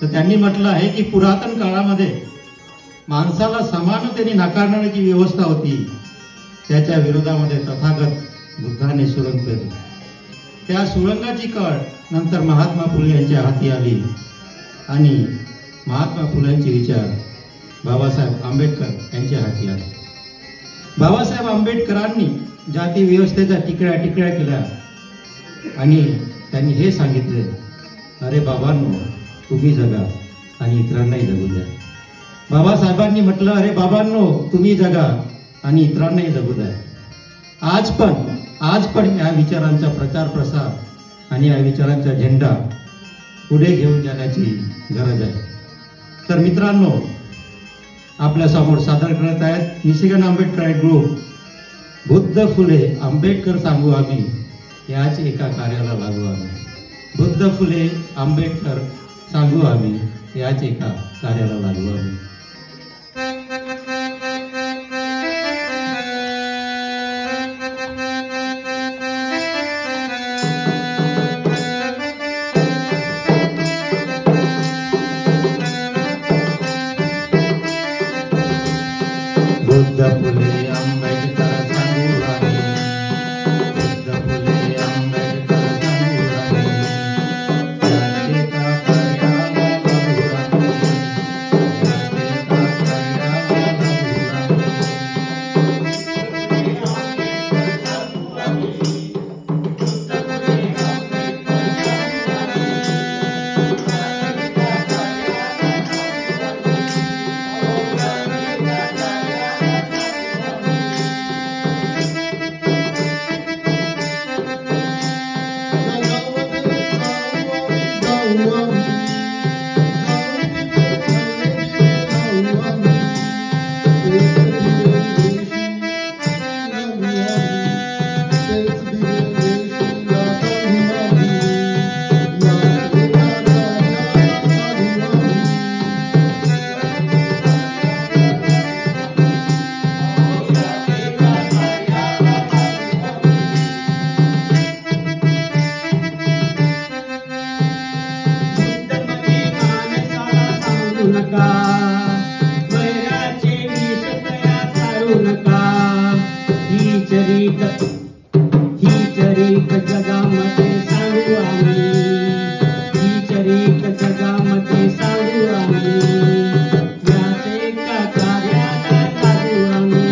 तर त्यांनी म्हटलं आहे की पुरातन काळामध्ये माणसाला समानतेने नाकारण्याची व्यवस्था होती, त्याच्या विरोधामध्ये तथागत बुद्धाने सुरंग पेरली. त्या सुरंगाची कळ नंतर महात्मा फुले यांच्या हाती आली आणि महात्मा फुल्यांचे विचार बाबासाहेब आंबेडकर यांच्या हाती आले. बाबासाहेब आंबेडकरांनी जाती व्यवस्थेच्या टिकड्या टिकड्या केल्या आणि त्यांनी हे सांगितले, अरे बाबांनो, तुम्ही जगा आणि इतरांनाही जगू द्या. बाबासाहेबांनी म्हटलं, अरे बाबांनो, तुम्ही जगा आणि इतरांनाही जगू द्या. आज पण या विचारांचा प्रचार प्रसार आणि या विचारांचा झेंडा पुढे घेऊन जाण्याची गरज आहे. तर मित्रांनो, आपल्या समोर सादर करत आहेत मिशिगन आंबेडकर ग्रुप बुद्ध फुले आंबेडकर सांगू आम्ही, याच एका कार्याला लागू आम्ही. बुद्ध फुले आंबेडकर सांगू आम्ही, याच एका कार्याला लागू आम्ही. बुद्ध फुले आंबेडकर सांगू आम्ही, बुद्ध फुले आंबेडकर सांगू आम्ही, याचे का कार्याला लागू आम्ही, याचे का कार्याला लागू चरित जगामध्ये सांगू आम्ही, ही चरित जगामध्ये सांगू आम्ही, याचे एका कार्याला लागू आम्ही.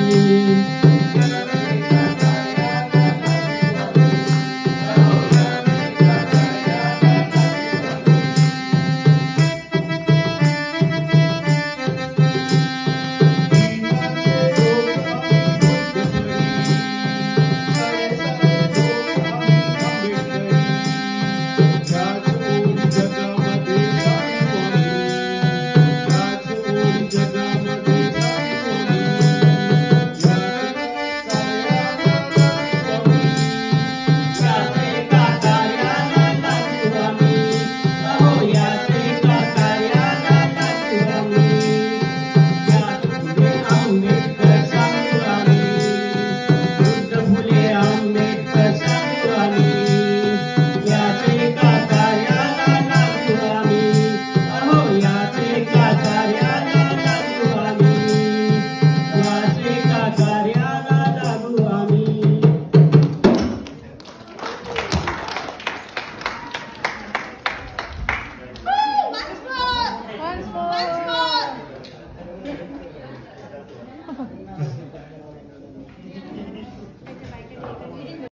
Once more.